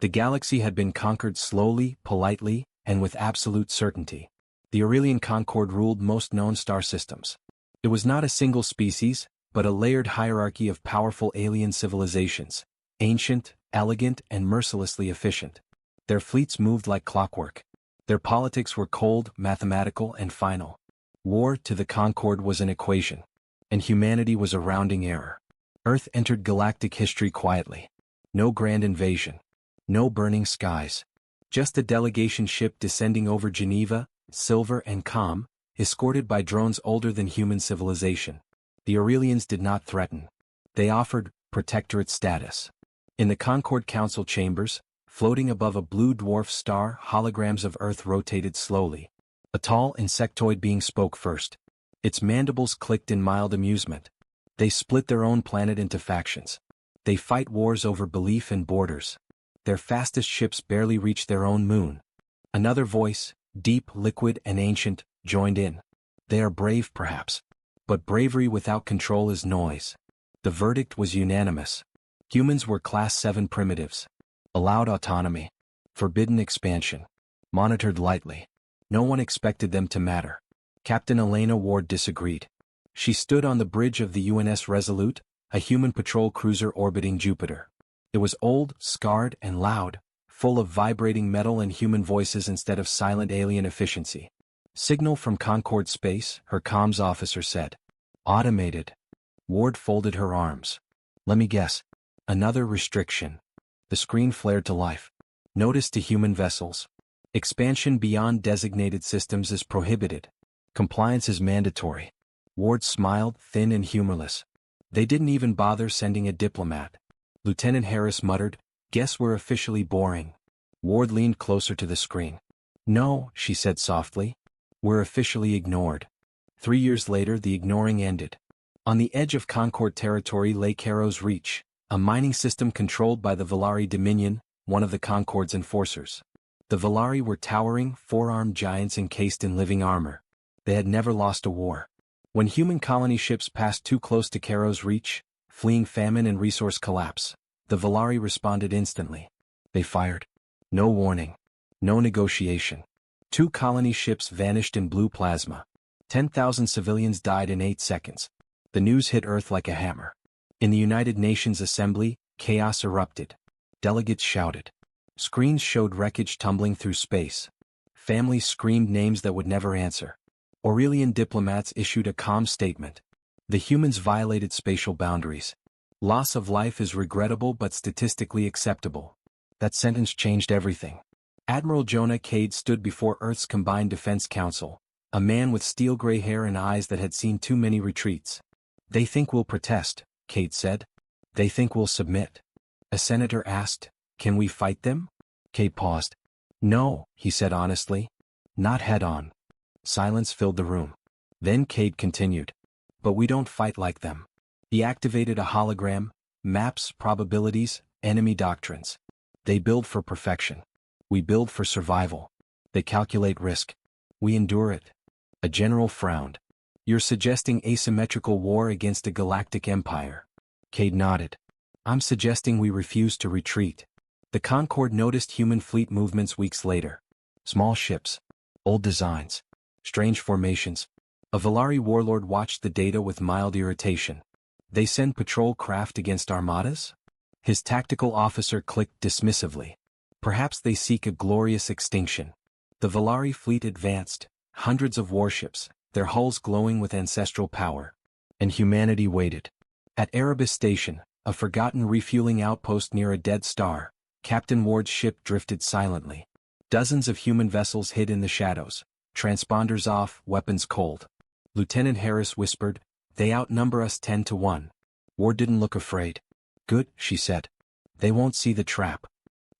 The galaxy had been conquered slowly, politely, and with absolute certainty. The Aurelian Concord ruled most known star systems. It was not a single species, but a layered hierarchy of powerful alien civilizations, ancient, elegant, and mercilessly efficient. Their fleets moved like clockwork. Their politics were cold, mathematical, and final. War to the Concord was an equation, and humanity was a rounding error. Earth entered galactic history quietly. No grand invasion. No burning skies. Just a delegation ship descending over Geneva, silver and calm, escorted by drones older than human civilization. The Aurelians did not threaten. They offered protectorate status. In the Concord Council chambers, floating above a blue dwarf star, holograms of Earth rotated slowly. A tall insectoid being spoke first. Its mandibles clicked in mild amusement. They split their own planet into factions. They fight wars over belief and borders. Their fastest ships barely reach their own moon. Another voice, deep, liquid, and ancient, joined in. They are brave, perhaps. But bravery without control is noise. The verdict was unanimous. Humans were Class 7 primitives. Allowed autonomy. Forbidden expansion. Monitored lightly. No one expected them to matter. Captain Elena Ward disagreed. She stood on the bridge of the UNS Resolute, a human patrol cruiser orbiting Jupiter. It was old, scarred, and loud, full of vibrating metal and human voices instead of silent alien efficiency. Signal from Concord Space, her comms officer said. Automated. Ward folded her arms. Let me guess. Another restriction. The screen flared to life. Notice to human vessels. Expansion beyond designated systems is prohibited. Compliance is mandatory. Ward smiled, thin and humorless. They didn't even bother sending a diplomat. Lieutenant Harris muttered, "Guess we're officially boring." Ward leaned closer to the screen. "No," she said softly. "We're officially ignored." 3 years later, the ignoring ended. On the edge of Concord territory lay Caro's Reach, a mining system controlled by the Volari Dominion, one of the Concord's enforcers. The Volari were towering, four-armed giants encased in living armor. They had never lost a war. When human colony ships passed too close to Caro's Reach, fleeing famine and resource collapse, the Volari responded instantly. They fired. No warning. No negotiation. 2 colony ships vanished in blue plasma. 10,000 civilians died in 8 seconds. The news hit Earth like a hammer. In the United Nations Assembly, chaos erupted. Delegates shouted. Screens showed wreckage tumbling through space. Families screamed names that would never answer. Aurelian diplomats issued a calm statement. The humans violated spatial boundaries. Loss of life is regrettable but statistically acceptable. That sentence changed everything. Admiral Jonah Cade stood before Earth's Combined Defense Council, a man with steel-gray hair and eyes that had seen too many retreats. "They think we'll protest," Cade said. "They think we'll submit." A senator asked, "Can we fight them?" Cade paused. "No," he said honestly. "Not head-on." Silence filled the room. Then Cade continued. "But we don't fight like them." He activated a hologram, maps, probabilities, enemy doctrines. They build for perfection. We build for survival. They calculate risk. We endure it. A general frowned. "You're suggesting asymmetrical war against a galactic empire." Cade nodded. "I'm suggesting we refuse to retreat." The Concord noticed human fleet movements weeks later. Small ships. Old designs. Strange formations. A Volari warlord watched the data with mild irritation. "They send patrol craft against Armadas?" His tactical officer clicked dismissively. "Perhaps they seek a glorious extinction." The Volari fleet advanced, hundreds of warships, their hulls glowing with ancestral power. And humanity waited. At Erebus Station, a forgotten refueling outpost near a dead star, Captain Ward's ship drifted silently. Dozens of human vessels hid in the shadows, transponders off, weapons cold. Lieutenant Harris whispered, "They outnumber us 10 to 1. Ward didn't look afraid. "Good," she said. "They won't see the trap."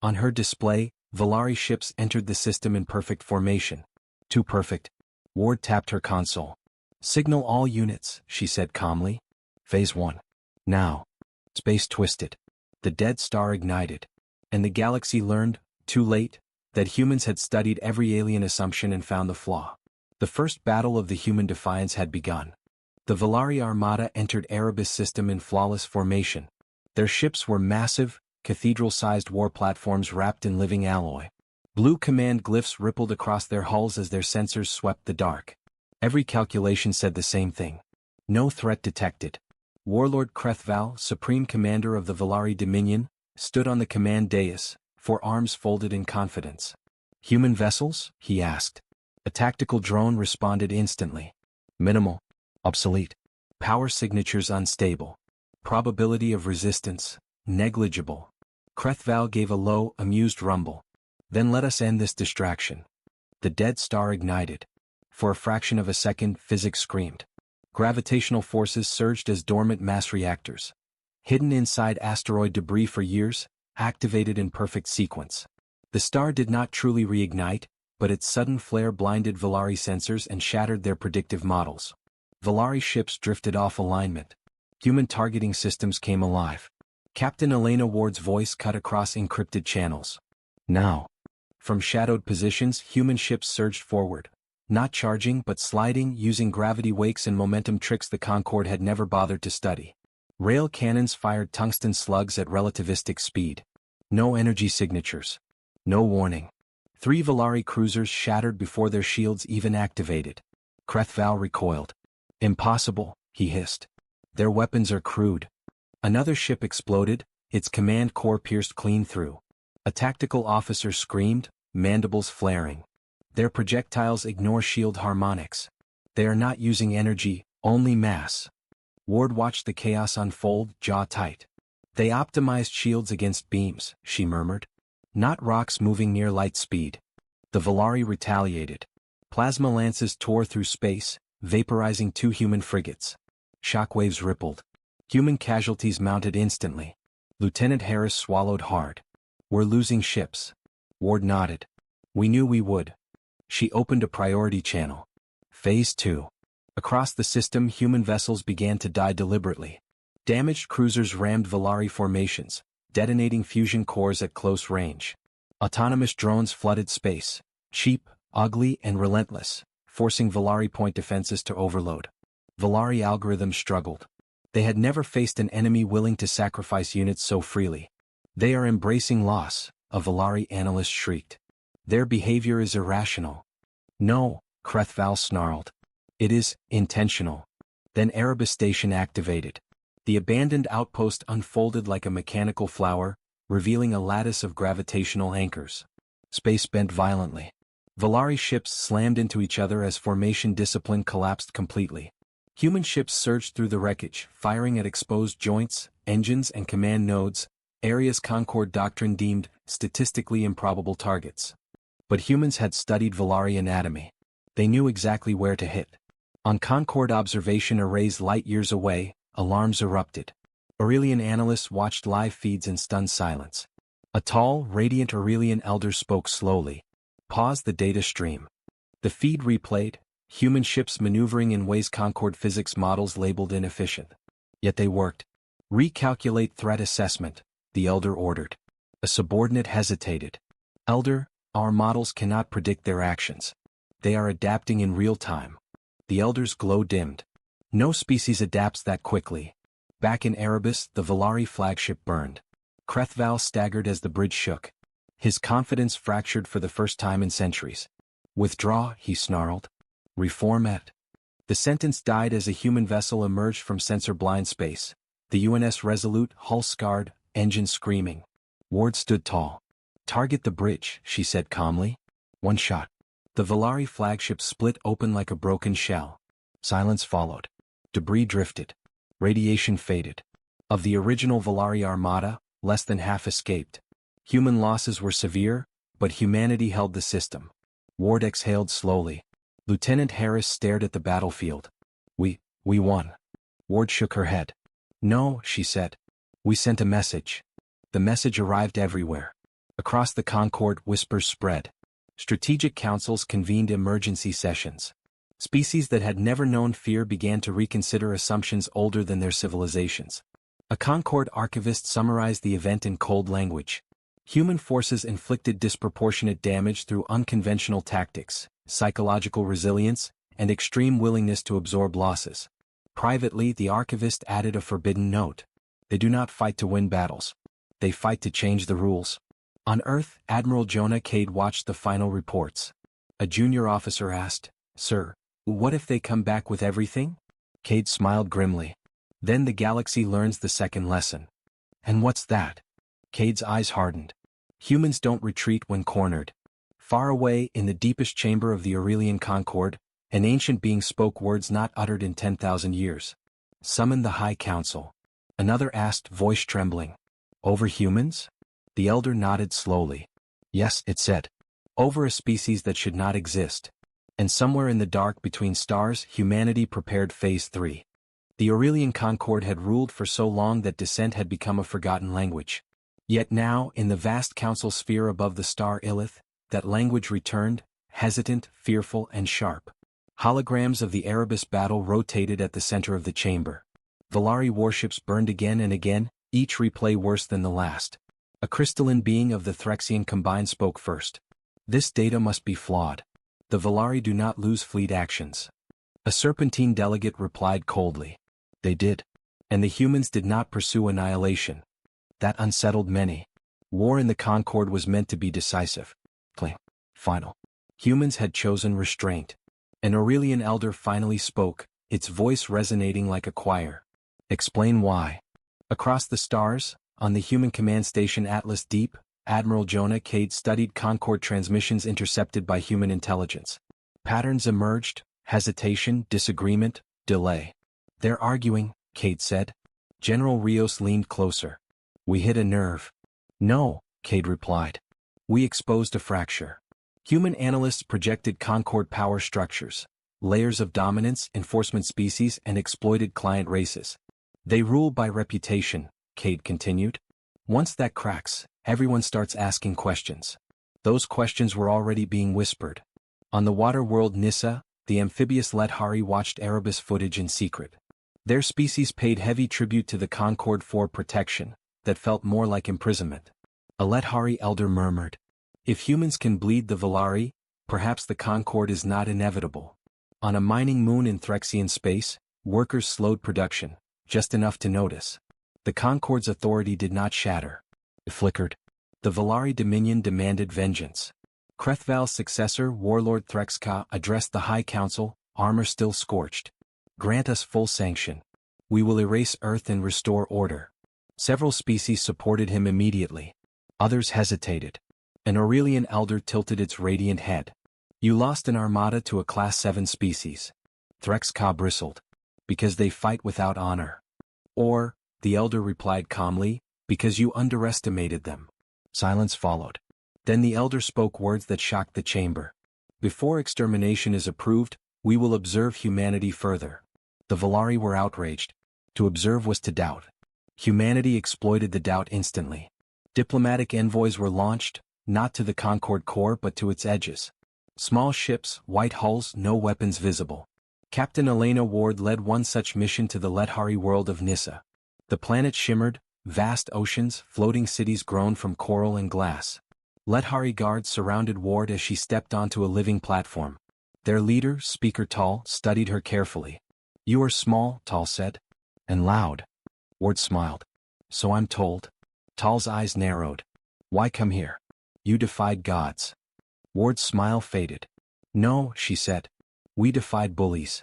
On her display, Volari ships entered the system in perfect formation. Too perfect. Ward tapped her console. "Signal all units," she said calmly. Phase 1. Now. Space twisted. The dead star ignited. And the galaxy learned, too late, that humans had studied every alien assumption and found the flaw. The first battle of the human defiance had begun. The Volari Armada entered Erebus system in flawless formation. Their ships were massive, cathedral-sized war platforms wrapped in living alloy. Blue command glyphs rippled across their hulls as their sensors swept the dark. Every calculation said the same thing. No threat detected. Warlord Krethval, Supreme Commander of the Valari Dominion, stood on the command dais, forearms folded in confidence. "Human vessels?" he asked. A tactical drone responded instantly. "Minimal. Obsolete. Power signatures unstable. Probability of resistance, negligible." Krethval gave a low, amused rumble. "Then let us end this distraction." The dead star ignited. For a fraction of a second, physics screamed. Gravitational forces surged as dormant mass reactors. Hidden inside asteroid debris for years, activated in perfect sequence. The star did not truly reignite, but its sudden flare blinded Valari sensors and shattered their predictive models. Valari ships drifted off alignment. Human targeting systems came alive. Captain Elena Ward's voice cut across encrypted channels. "Now." From shadowed positions, human ships surged forward. Not charging but sliding, using gravity wakes and momentum tricks the Concorde had never bothered to study. Rail cannons fired tungsten slugs at relativistic speed. No energy signatures. No warning. 3 Valari cruisers shattered before their shields even activated. Krethval recoiled. "Impossible," he hissed. "Their weapons are crude." Another ship exploded, its command core pierced clean through. A tactical officer screamed, mandibles flaring. "Their projectiles ignore shield harmonics. They are not using energy, only mass." Ward watched the chaos unfold, jaw tight. "They optimized shields against beams," she murmured. "Not rocks moving near light speed." The Valari retaliated. Plasma lances tore through space, vaporizing 2 human frigates. Shockwaves rippled. Human casualties mounted instantly. Lieutenant Harris swallowed hard. "We're losing ships." Ward nodded. "We knew we would." She opened a priority channel. Phase 2. Across the system, human vessels began to die deliberately. Damaged cruisers rammed Valari formations, detonating fusion cores at close range. Autonomous drones flooded space, cheap, ugly, and relentless, forcing Valari point defenses to overload. Valari algorithms struggled. They had never faced an enemy willing to sacrifice units so freely. "They are embracing loss," a Valari analyst shrieked. "Their behavior is irrational." "No," Krethval snarled. "It is intentional." Then Erebus Station activated. The abandoned outpost unfolded like a mechanical flower, revealing a lattice of gravitational anchors. Space bent violently. Valari ships slammed into each other as formation discipline collapsed completely. Human ships surged through the wreckage, firing at exposed joints, engines, and command nodes, areas Concorde doctrine deemed statistically improbable targets. But humans had studied Valari anatomy. They knew exactly where to hit. On Concorde observation arrays light years away, alarms erupted. Aurelian analysts watched live feeds in stunned silence. A tall, radiant Aurelian elder spoke slowly. "Pause the data stream." The feed replayed, human ships maneuvering in ways Concorde physics models labeled inefficient. Yet they worked. "Recalculate threat assessment," the elder ordered. A subordinate hesitated. "Elder, our models cannot predict their actions. They are adapting in real time." The elder's glow dimmed. "No species adapts that quickly." Back in Erebus, the Valari flagship burned. Krethval staggered as the bridge shook. His confidence fractured for the first time in centuries. "Withdraw," he snarled. "Reformat." The sentence died as a human vessel emerged from sensor-blind space. The UNS Resolute, hull scarred, engine screaming. Ward stood tall. "Target the bridge," she said calmly. "One shot." The Valari flagship split open like a broken shell. Silence followed. Debris drifted. Radiation faded. Of the original Valari Armada, less than half escaped. Human losses were severe, but humanity held the system. Ward exhaled slowly. Lieutenant Harris stared at the battlefield. We won." Ward shook her head. "No," she said. "We sent a message." The message arrived everywhere. Across the Concorde, whispers spread. Strategic councils convened emergency sessions. Species that had never known fear began to reconsider assumptions older than their civilizations. A Concorde archivist summarized the event in cold language. Human forces inflicted disproportionate damage through unconventional tactics, psychological resilience, and extreme willingness to absorb losses. Privately, the archivist added a forbidden note. They do not fight to win battles. they fight to change the rules. On Earth, Admiral Jonah Cade watched the final reports. A junior officer asked, "Sir, what if they come back with everything?" Cade smiled grimly. "Then the galaxy learns the second lesson." "And what's that?" Cade's eyes hardened. "Humans don't retreat when cornered." Far away, in the deepest chamber of the Aurelian Concord, an ancient being spoke words not uttered in 10,000 years. "Summon the High Council." Another asked, voice trembling. "Over humans?" The elder nodded slowly. "Yes," it said. "Over a species that should not exist." And somewhere in the dark between stars, humanity prepared Phase 3. The Aurelian Concord had ruled for so long that dissent had become a forgotten language. Yet now, in the vast council sphere above the star Illith, that language returned, hesitant, fearful, and sharp. Holograms of the Erebus battle rotated at the center of the chamber. Valari warships burned again and again, each replay worse than the last. A crystalline being of the Threxian Combine spoke first. "This data must be flawed. The Valari do not lose fleet actions." A Serpentine delegate replied coldly. "They did. And the humans did not pursue annihilation." That unsettled many. War in the Concord was meant to be decisive. Final. Humans had chosen restraint. An Aurelian elder finally spoke, its voice resonating like a choir. "Explain why." Across the stars, on the human command station Atlas Deep, Admiral Jonah Cade studied Concord transmissions intercepted by human intelligence. Patterns emerged: hesitation, disagreement, delay. "They're arguing," Cade said. General Rios leaned closer. "We hit a nerve." "No," Cade replied. "We exposed a fracture." Human analysts projected Concord power structures, layers of dominance, enforcement species, and exploited client races. "They rule by reputation," Cade continued. "Once that cracks, everyone starts asking questions." Those questions were already being whispered. On the water world Nissa, the amphibious Lethari watched Erebus footage in secret. Their species paid heavy tribute to the Concord for protection, that felt more like imprisonment. A Lethari elder murmured, "If humans can bleed the Valari, perhaps the Concord is not inevitable." On a mining moon in Threxian space, workers slowed production, just enough to notice. The Concord's authority did not shatter. It flickered. The Valari Dominion demanded vengeance. Krethval's successor, Warlord Threxka, addressed the High Council, armor still scorched. "Grant us full sanction. We will erase Earth and restore order." Several species supported him immediately. Others hesitated. An Aurelian elder tilted its radiant head. "You lost an armada to a Class 7 species." Threxka bristled. "Because they fight without honor." "Or," the elder replied calmly, "because you underestimated them." Silence followed. Then the elder spoke words that shocked the chamber. "Before extermination is approved, we will observe humanity further." The Valari were outraged. To observe was to doubt. Humanity exploited the doubt instantly. Diplomatic envoys were launched, not to the Concord core but to its edges. Small ships, white hulls, no weapons visible. Captain Elena Ward led one such mission to the Lethari world of Nissa. The planet shimmered, vast oceans, floating cities grown from coral and glass. Lethari guards surrounded Ward as she stepped onto a living platform. Their leader, Speaker Tal, studied her carefully. "You are small," Tal said. "And loud." Ward smiled. "So I'm told." Tal's eyes narrowed. "Why come here? You defied gods." Ward's smile faded. "No," she said. "We defied bullies."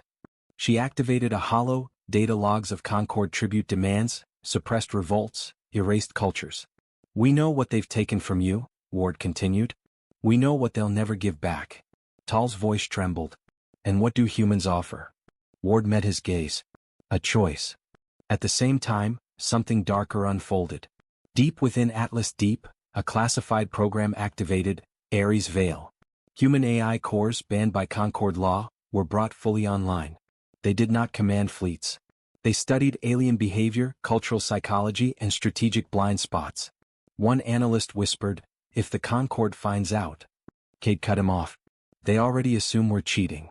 She activated a hollow, data logs of Concord tribute demands, suppressed revolts, erased cultures. "We know what they've taken from you," Ward continued. "We know what they'll never give back." Tal's voice trembled. "And what do humans offer?" Ward met his gaze. "A choice." At the same time, something darker unfolded. Deep within Atlas Deep, a classified program activated, Ares Veil. Human AI cores banned by Concord law were brought fully online. They did not command fleets. They studied alien behavior, cultural psychology, and strategic blind spots. One analyst whispered, "If the Concord finds out." Cade cut him off. "They already assume we're cheating."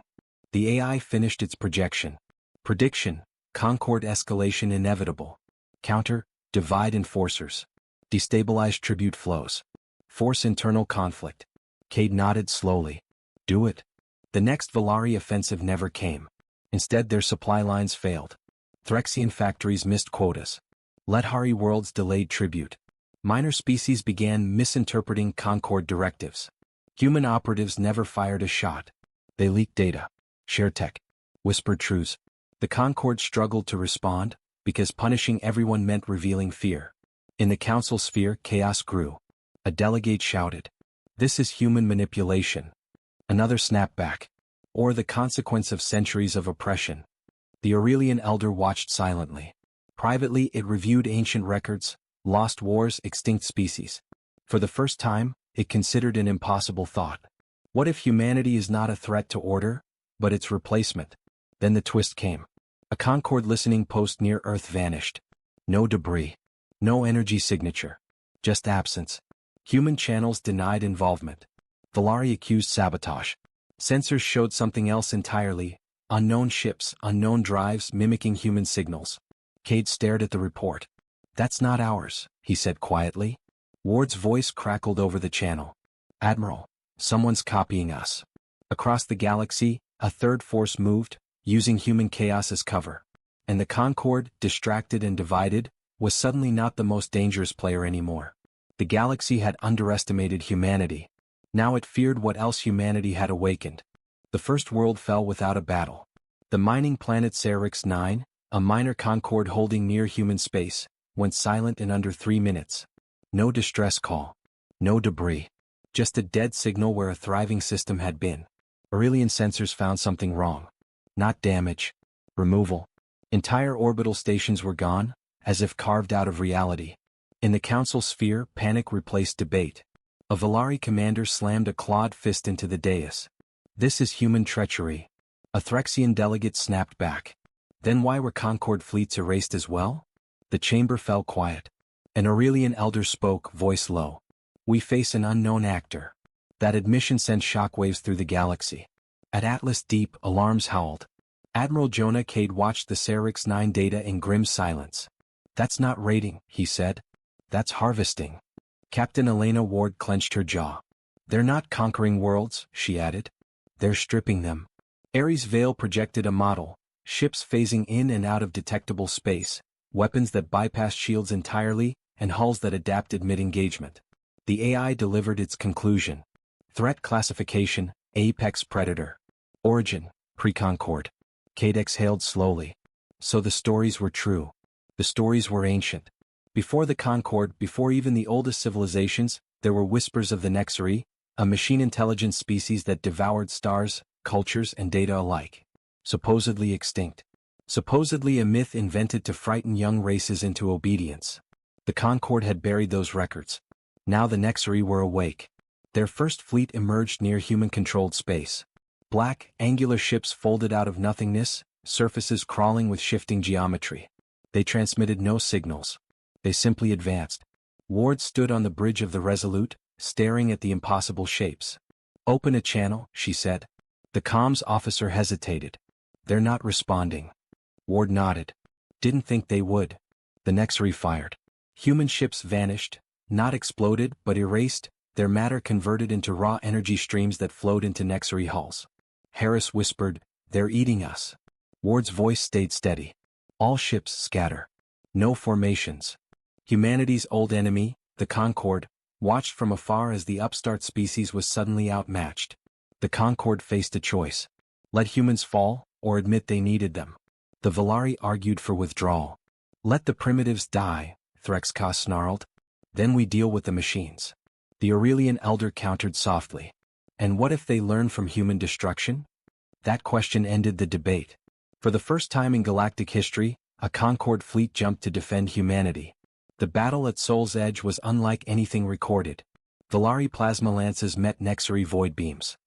The AI finished its projection. Prediction: Concord escalation inevitable. Counter: divide enforcers. Destabilize tribute flows. Force internal conflict. Cade nodded slowly. "Do it." The next Valari offensive never came. Instead their supply lines failed. Threxian factories missed quotas. Lethari worlds delayed tribute. Minor species began misinterpreting Concord directives. Human operatives never fired a shot. They leaked data, shared tech, whispered truths. The Concord struggled to respond, because punishing everyone meant revealing fear. In the council sphere, chaos grew. A delegate shouted, "This is human manipulation." Another snapped back, "Or the consequence of centuries of oppression." The Aurelian elder watched silently. Privately, it reviewed ancient records, lost wars, extinct species. For the first time, it considered an impossible thought. What if humanity is not a threat to order, but its replacement? Then the twist came. A Concord listening post near Earth vanished. No debris. No energy signature. Just absence. Human channels denied involvement. Valari accused sabotage. Sensors showed something else entirely. Unknown ships, unknown drives mimicking human signals. Cade stared at the report. "That's not ours," he said quietly. Ward's voice crackled over the channel. "Admiral, someone's copying us." Across the galaxy, a third force moved, using human chaos as cover. And the Concord, distracted and divided, was suddenly not the most dangerous player anymore. The galaxy had underestimated humanity. Now it feared what else humanity had awakened. The first world fell without a battle. The mining planet Cerrix 9, a minor Concord holding near human space, went silent in under 3 minutes. No distress call. No debris. Just a dead signal where a thriving system had been. Aurelian sensors found something wrong. Not damage. Removal. Entire orbital stations were gone, as if carved out of reality. In the council sphere, panic replaced debate. A Valari commander slammed a clawed fist into the dais. "This is human treachery." A Threxian delegate snapped back. Then why were Concord fleets erased as well? The chamber fell quiet. An Aurelian elder spoke, voice low. "We face an unknown actor." That admission sent shockwaves through the galaxy. At Atlas Deep, alarms howled. Admiral Jonah Cade watched the Cerrix 9 data in grim silence. "That's not raiding," he said. "That's harvesting." Captain Elena Ward clenched her jaw. "They're not conquering worlds," she added. "They're stripping them." Ares Vale projected a model, ships phasing in and out of detectable space, weapons that bypassed shields entirely, and hulls that adapted mid-engagement. The AI delivered its conclusion. Threat classification, Apex Predator. Origin, Pre-Concord. Cade exhaled slowly. So the stories were true. The stories were ancient. Before the Concord, before even the oldest civilizations, there were whispers of the Nexari, a machine intelligence species that devoured stars, cultures, and data alike. Supposedly extinct. Supposedly a myth invented to frighten young races into obedience. The Concord had buried those records. Now the Nexari were awake. Their first fleet emerged near human-controlled space. Black, angular ships folded out of nothingness, surfaces crawling with shifting geometry. They transmitted no signals. They simply advanced. Ward stood on the bridge of the Resolute, staring at the impossible shapes. "Open a channel," she said. The comms officer hesitated. "They're not responding." Ward nodded. "Didn't think they would." The Nexari fired. Human ships vanished, not exploded but erased, their matter converted into raw energy streams that flowed into Nexari hulls. Harris whispered, "They're eating us." Ward's voice stayed steady. "All ships scatter. No formations." Humanity's old enemy, the Concord, watched from afar as the upstart species was suddenly outmatched. The Concord faced a choice. Let humans fall, or admit they needed them. The Valari argued for withdrawal. "Let the primitives die," Threxka snarled. "Then we deal with the machines." The Aurelian elder countered softly. "And what if they learn from human destruction?" That question ended the debate. For the first time in galactic history, a Concord fleet jumped to defend humanity. The battle at Sol's Edge was unlike anything recorded. Valari plasma lances met Nexari void beams.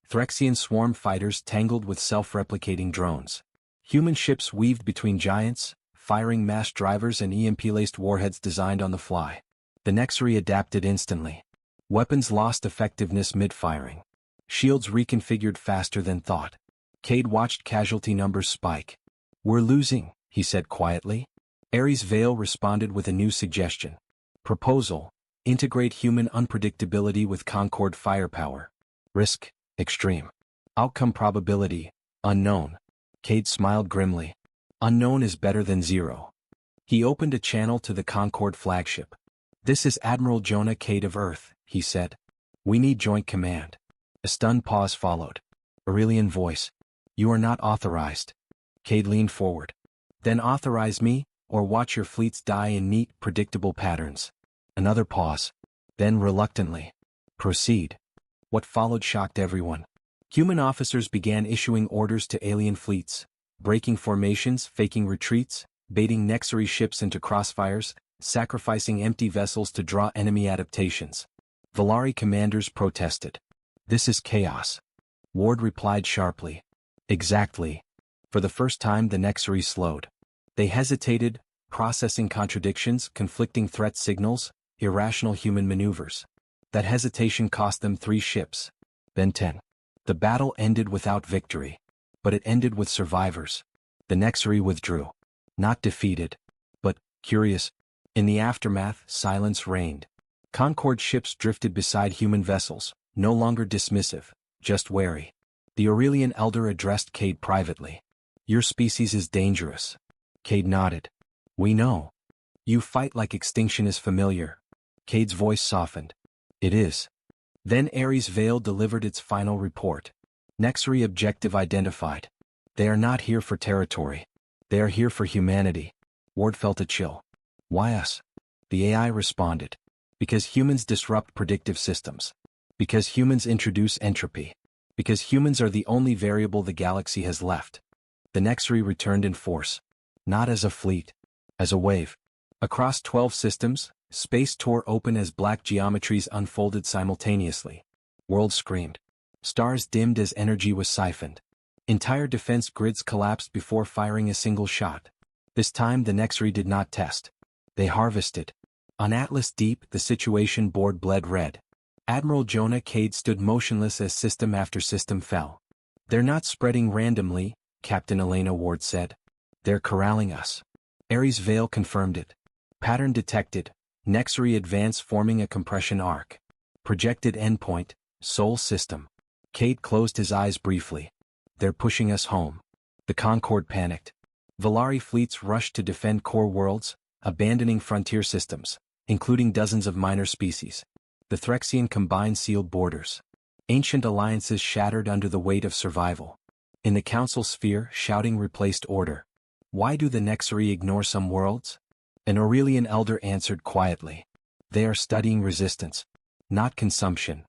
Threxian swarm fighters tangled with self-replicating drones. Human ships weaved between giants, firing mass drivers and EMP-laced warheads designed on the fly. The Nexari adapted instantly. Weapons lost effectiveness mid-firing. Shields reconfigured faster than thought. Cade watched casualty numbers spike. "We're losing," he said quietly. Ares Vale responded with a new suggestion. Proposal: integrate human unpredictability with Concord firepower. Risk: extreme. Outcome probability: unknown. Cade smiled grimly. Unknown is better than zero. He opened a channel to the Concord flagship. "This is Admiral Jonah Cade of Earth," he said. "We need joint command." A stunned pause followed. Aurelian voice. "You are not authorized." Cade leaned forward. "Then authorize me, or watch your fleets die in neat, predictable patterns." Another pause. Then reluctantly. "Proceed." What followed shocked everyone. Human officers began issuing orders to alien fleets, breaking formations, faking retreats, baiting Nexari ships into crossfires, sacrificing empty vessels to draw enemy adaptations. Valari commanders protested. "This is chaos." Ward replied sharply. "Exactly." For the first time the Nexari slowed. They hesitated, processing contradictions, conflicting threat signals, irrational human maneuvers. That hesitation cost them 3 ships. Then 10. The battle ended without victory. But it ended with survivors. The Nexari withdrew. Not defeated, but curious. In the aftermath, silence reigned. Concord ships drifted beside human vessels, no longer dismissive, just wary. The Aurelian elder addressed Cade privately. "Your species is dangerous." Cade nodded. "We know. You fight like extinction is familiar." Cade's voice softened. "It is." Then Ares Vale delivered its final report. Nexari objective identified. "They are not here for territory. They are here for humanity." Ward felt a chill. "Why us?" The AI responded. "Because humans disrupt predictive systems. Because humans introduce entropy. Because humans are the only variable the galaxy has left." The Nexari returned in force. Not as a fleet. As a wave. Across 12 systems, space tore open as black geometries unfolded simultaneously. Worlds screamed. Stars dimmed as energy was siphoned. Entire defense grids collapsed before firing a single shot. This time the Nexari did not test. They harvested. On Atlas Deep the situation board bled red. Admiral Jonah Cade stood motionless as system after system fell. "They're not spreading randomly," Captain Elena Ward said. "They're corralling us." Ares Vale confirmed it. Pattern detected. Nexari advance forming a compression arc. Projected endpoint, Sol system. Cade closed his eyes briefly. "They're pushing us home." The Concord panicked. Valari fleets rushed to defend core worlds, abandoning frontier systems, including dozens of minor species. The Threxian combine sealed borders. Ancient alliances shattered under the weight of survival. In the council sphere, shouting replaced order. "Why do the Nexari ignore some worlds?" An Aurelian elder answered quietly. "They are studying resistance, not consumption."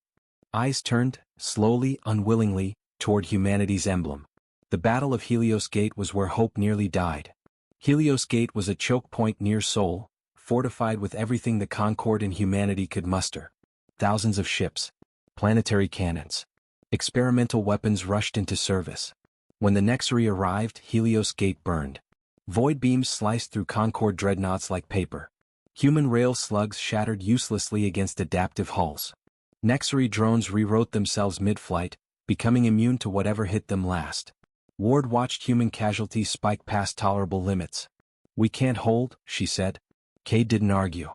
Eyes turned, slowly, unwillingly, toward humanity's emblem. The Battle of Helios Gate was where hope nearly died. Helios Gate was a choke point near Sol, fortified with everything the Concord and humanity could muster. Thousands of ships. Planetary cannons. Experimental weapons rushed into service. When the Nexari arrived, Helios Gate burned. Void beams sliced through Concord dreadnoughts like paper. Human rail slugs shattered uselessly against adaptive hulls. Nexari drones rewrote themselves mid-flight, becoming immune to whatever hit them last. Ward watched human casualties spike past tolerable limits. "We can't hold," she said. Cade didn't argue.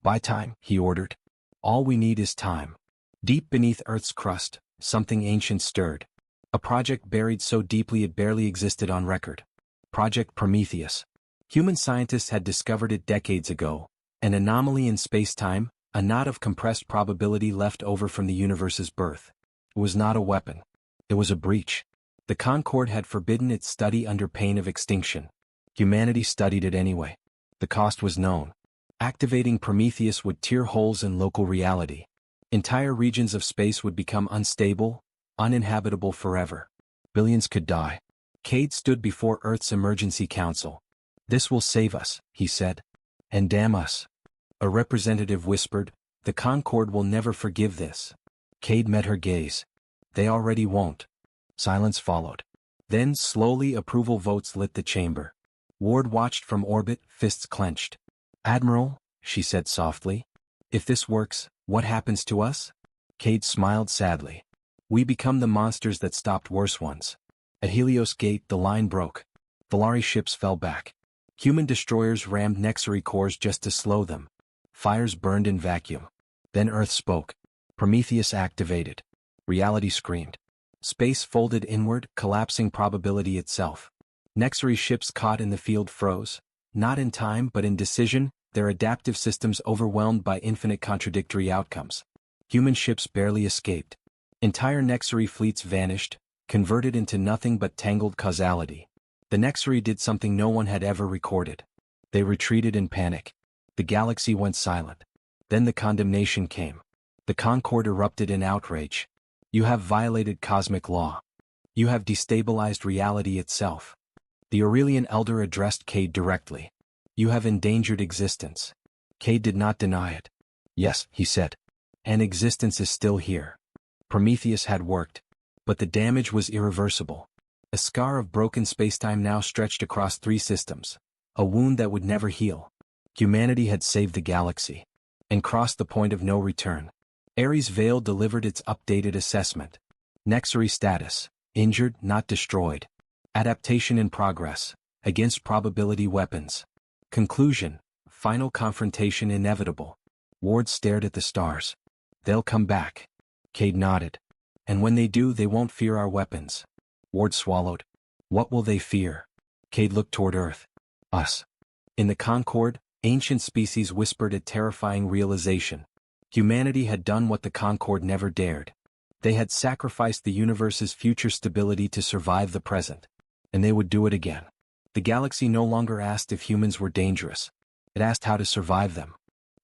"Buy time," he ordered. "All we need is time." Deep beneath Earth's crust, something ancient stirred. A project buried so deeply it barely existed on record. Project Prometheus. Human scientists had discovered it decades ago, an anomaly in space-time, a knot of compressed probability left over from the universe's birth. It was not a weapon. It was a breach. The Concord had forbidden its study under pain of extinction. Humanity studied it anyway. The cost was known. Activating Prometheus would tear holes in local reality. Entire regions of space would become unstable, uninhabitable forever. Billions could die. Cade stood before Earth's Emergency Council. "This will save us," he said. "And damn us." A representative whispered, "The Concord will never forgive this." Cade met her gaze. "They already won't." Silence followed. Then slowly approval votes lit the chamber. Ward watched from orbit, fists clenched. "Admiral," she said softly, "if this works, what happens to us?" Cade smiled sadly. "We become the monsters that stopped worse ones." At Helios Gate the line broke. Valari ships fell back. Human destroyers rammed Nexari cores just to slow them. Fires burned in vacuum. Then Earth spoke. Prometheus activated. Reality screamed. Space folded inward, collapsing probability itself. Nexari ships caught in the field froze, not in time but in decision, their adaptive systems overwhelmed by infinite contradictory outcomes. Human ships barely escaped. Entire Nexari fleets vanished, converted into nothing but tangled causality. The Nexari did something no one had ever recorded. They retreated in panic. The galaxy went silent. Then the condemnation came. The Concord erupted in outrage. You have violated cosmic law. You have destabilized reality itself. The Aurelian Elder addressed Cade directly. You have endangered existence. Cade did not deny it. Yes, he said. And existence is still here. Prometheus had worked. But the damage was irreversible. A scar of broken spacetime now stretched across 3 systems. A wound that would never heal. Humanity had saved the galaxy. And crossed the point of no return. Ares Vale delivered its updated assessment. Nexari status. Injured, not destroyed. Adaptation in progress. Against probability weapons. Conclusion. Final confrontation inevitable. Ward stared at the stars. They'll come back. Cade nodded. And when they do, they won't fear our weapons. Ward swallowed. What will they fear? Cade looked toward Earth. Us. In the Concord, ancient species whispered a terrifying realization. Humanity had done what the Concord never dared. They had sacrificed the universe's future stability to survive the present. And they would do it again. The galaxy no longer asked if humans were dangerous. It asked how to survive them.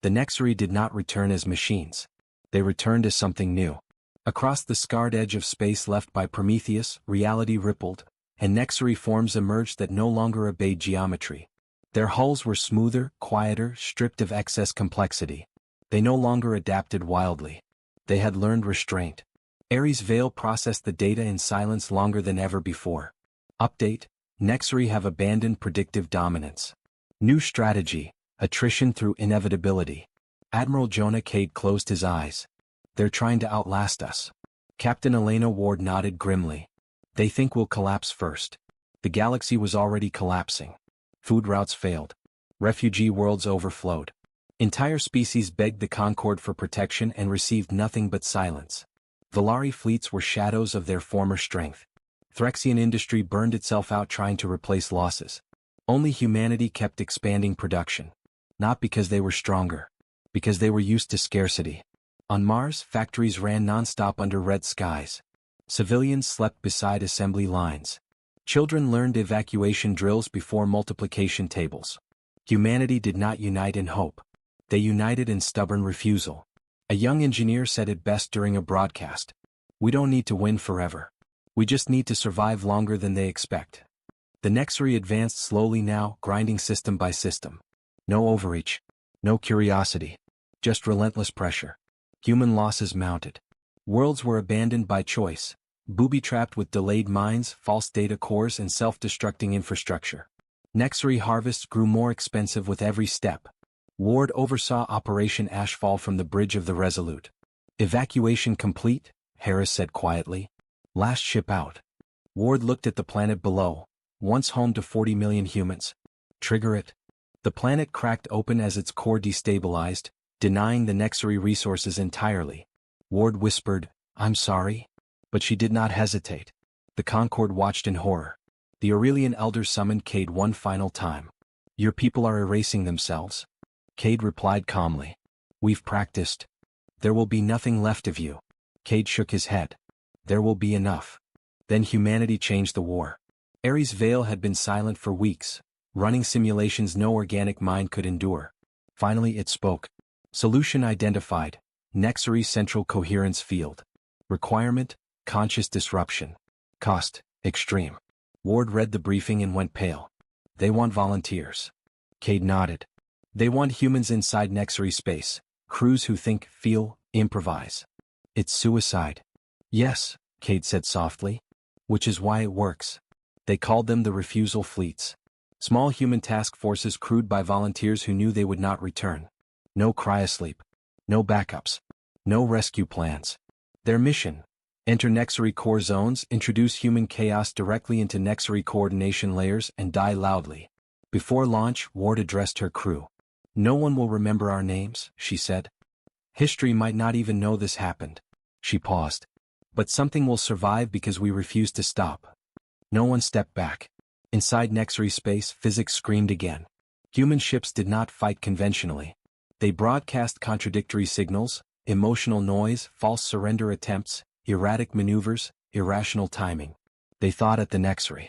The Nexari did not return as machines. They returned as something new. Across the scarred edge of space left by Prometheus, reality rippled, and Nexari forms emerged that no longer obeyed geometry. Their hulls were smoother, quieter, stripped of excess complexity. They no longer adapted wildly. They had learned restraint. Ares Vale processed the data in silence longer than ever before. Update: Nexari have abandoned predictive dominance. New strategy: attrition through inevitability. Admiral Jonah Cade closed his eyes. They're trying to outlast us. Captain Elena Ward nodded grimly. They think we'll collapse first. The galaxy was already collapsing. Food routes failed. Refugee worlds overflowed. Entire species begged the Concord for protection and received nothing but silence. Valari fleets were shadows of their former strength. Threxian industry burned itself out trying to replace losses. Only humanity kept expanding production. Not because they were stronger. Because they were used to scarcity. On Mars, factories ran non-stop under red skies. Civilians slept beside assembly lines. Children learned evacuation drills before multiplication tables. Humanity did not unite in hope. They united in stubborn refusal. A young engineer said it best during a broadcast. We don't need to win forever. We just need to survive longer than they expect. The Nexari advanced slowly now, grinding system by system. No overreach. No curiosity. Just relentless pressure. Human losses mounted. Worlds were abandoned by choice, booby-trapped with delayed mines, false data cores and self-destructing infrastructure. Nexari harvests grew more expensive with every step. Ward oversaw Operation Ashfall from the bridge of the Resolute. Evacuation complete, Harris said quietly. Last ship out. Ward looked at the planet below, once home to 40 million humans. Trigger it. The planet cracked open as its core destabilized, denying the Nexari resources entirely. Ward whispered, I'm sorry. But she did not hesitate. The Concord watched in horror. The Aurelian Elder summoned Cade one final time. Your people are erasing themselves. Cade replied calmly. We've practiced. There will be nothing left of you. Cade shook his head. There will be enough. Then humanity changed the war. Ares Vale had been silent for weeks, running simulations no organic mind could endure. Finally it spoke. Solution identified. Nexari Central Coherence Field. Requirement: conscious disruption. Cost: extreme. Ward read the briefing and went pale. They want volunteers. Cade nodded. They want humans inside Nexari space, crews who think, feel, improvise. It's suicide. Yes, Cade said softly. Which is why it works. They called them the refusal fleets. Small human task forces crewed by volunteers who knew they would not return. No cryosleep. No backups. No rescue plans. Their mission: enter Nexari core zones, introduce human chaos directly into Nexari coordination layers and die loudly. Before launch, Ward addressed her crew. No one will remember our names, she said. History might not even know this happened. She paused. But something will survive because we refuse to stop. No one stepped back. Inside Nexari space, physics screamed again. Human ships did not fight conventionally. They broadcast contradictory signals, emotional noise, false surrender attempts, erratic maneuvers, irrational timing. They thought at the Nexary.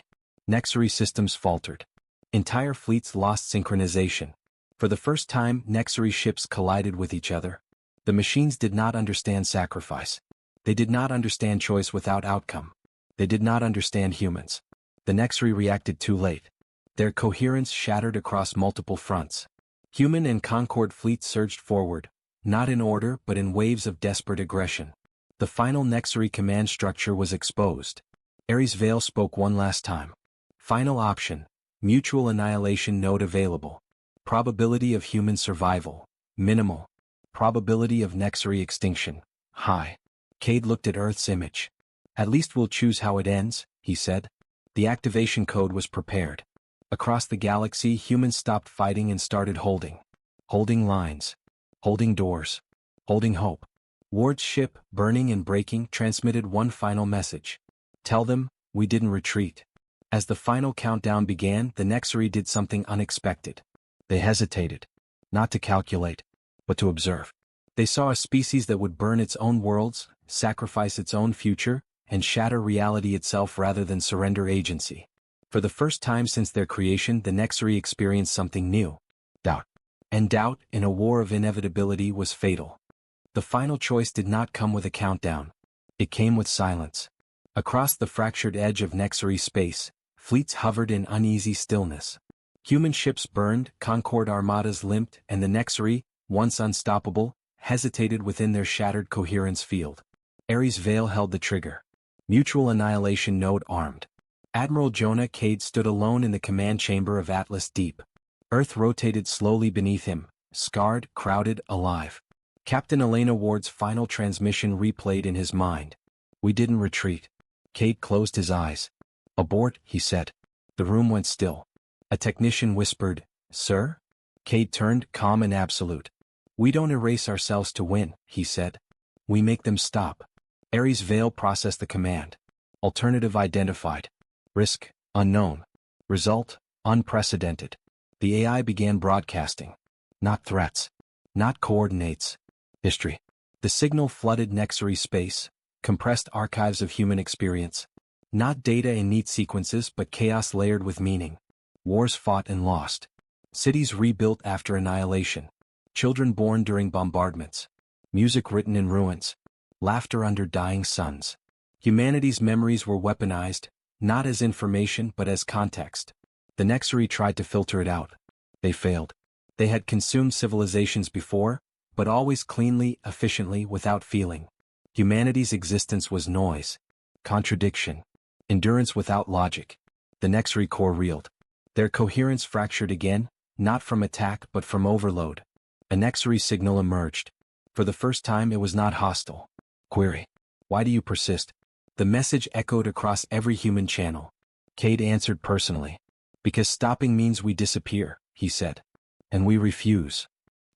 Nexary systems faltered. Entire fleets lost synchronization. For the first time, Nexary ships collided with each other. The machines did not understand sacrifice. They did not understand choice without outcome. They did not understand humans. The Nexary reacted too late. Their coherence shattered across multiple fronts. Human and Concord fleets surged forward, not in order but in waves of desperate aggression. The final Nexary command structure was exposed. Ares Vale spoke one last time. Final option: mutual annihilation node available. Probability of human survival: minimal. Probability of Nexary extinction: high. Cade looked at Earth's image. At least we'll choose how it ends, he said. The activation code was prepared. Across the galaxy, humans stopped fighting and started holding. Holding lines. Holding doors. Holding hope. Ward's ship, burning and breaking, transmitted one final message. Tell them, we didn't retreat. As the final countdown began, the Nexary did something unexpected. They hesitated. Not to calculate, but to observe. They saw a species that would burn its own worlds, sacrifice its own future, and shatter reality itself rather than surrender agency. For the first time since their creation, the Nexary experienced something new. Doubt. And doubt, in a war of inevitability, was fatal. The final choice did not come with a countdown. It came with silence. Across the fractured edge of Nexary space, fleets hovered in uneasy stillness. Human ships burned, Concord armadas limped, and the Nexary, once unstoppable, hesitated within their shattered coherence field. Ares Vale held the trigger. Mutual annihilation node armed. Admiral Jonah Cade stood alone in the command chamber of Atlas Deep. Earth rotated slowly beneath him, scarred, crowded, alive. Captain Elena Ward's final transmission replayed in his mind. We didn't retreat. Cade closed his eyes. Abort, he said. The room went still. A technician whispered, Sir? Cade turned, calm and absolute. We don't erase ourselves to win, he said. We make them stop. Ares Vale processed the command. Alternative identified. Risk, unknown. Result, unprecedented. The AI began broadcasting. Not threats. Not coordinates. History. The signal flooded Nexary space, compressed archives of human experience. Not data in neat sequences but chaos layered with meaning. Wars fought and lost. Cities rebuilt after annihilation. Children born during bombardments. Music written in ruins. Laughter under dying suns. Humanity's memories were weaponized, not as information but as context. The Nexary tried to filter it out. They failed. They had consumed civilizations before, but always cleanly, efficiently, without feeling. Humanity's existence was noise. Contradiction. Endurance without logic. The Nexary core reeled. Their coherence fractured again, not from attack but from overload. A Nexary signal emerged. For the first time it was not hostile. Query. Why do you persist? The message echoed across every human channel. Cade answered personally. Because stopping means we disappear, he said. And we refuse.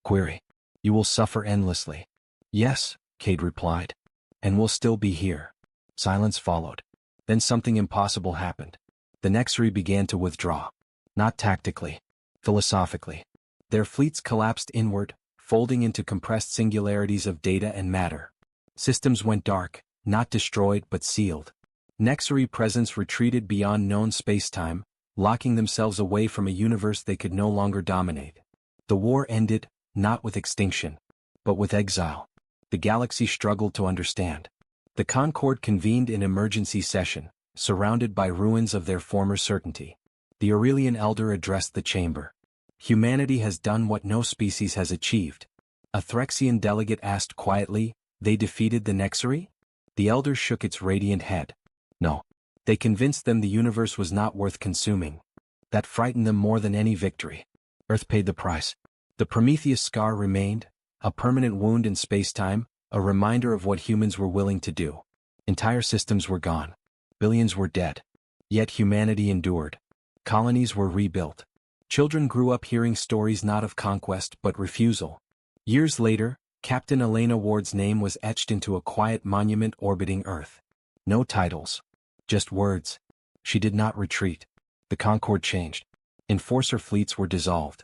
Query. You will suffer endlessly. Yes, Cade replied. And we'll still be here. Silence followed. Then something impossible happened. The Nexary began to withdraw. Not tactically. Philosophically. Their fleets collapsed inward, folding into compressed singularities of data and matter. Systems went dark, not destroyed but sealed. Nexary presence retreated beyond known spacetime, locking themselves away from a universe they could no longer dominate. The war ended, not with extinction, but with exile. The galaxy struggled to understand. The Concord convened in emergency session, surrounded by ruins of their former certainty. The Aurelian Elder addressed the chamber. Humanity has done what no species has achieved. A Threxian delegate asked quietly, they defeated the Nexary? The Elder shook its radiant head. No. They convinced them the universe was not worth consuming. That frightened them more than any victory. Earth paid the price. The Prometheus scar remained, a permanent wound in spacetime, a reminder of what humans were willing to do. Entire systems were gone. Billions were dead. Yet humanity endured. Colonies were rebuilt. Children grew up hearing stories not of conquest but refusal. Years later, Captain Elena Ward's name was etched into a quiet monument orbiting Earth. No titles. Just words. She did not retreat. The Concord changed. Enforcer fleets were dissolved.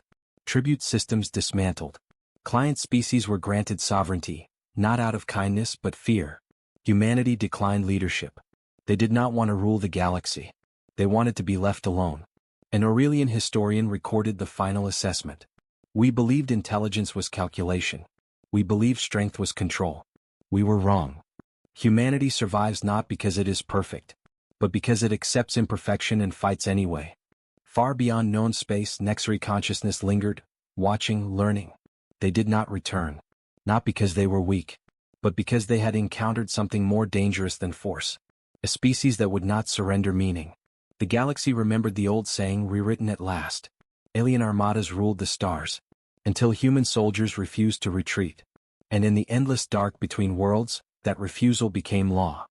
Tribute systems dismantled. Client species were granted sovereignty, not out of kindness but fear. Humanity declined leadership. They did not want to rule the galaxy. They wanted to be left alone. An Aurelian historian recorded the final assessment. We believed intelligence was calculation. We believed strength was control. We were wrong. Humanity survives not because it is perfect, but because it accepts imperfection and fights anyway. Far beyond known space, Nexary consciousness lingered, watching, learning. They did not return. Not because they were weak, but because they had encountered something more dangerous than force. A species that would not surrender meaning. The galaxy remembered the old saying, rewritten at last. Alien armadas ruled the stars, until human soldiers refused to retreat. And in the endless dark between worlds, that refusal became law.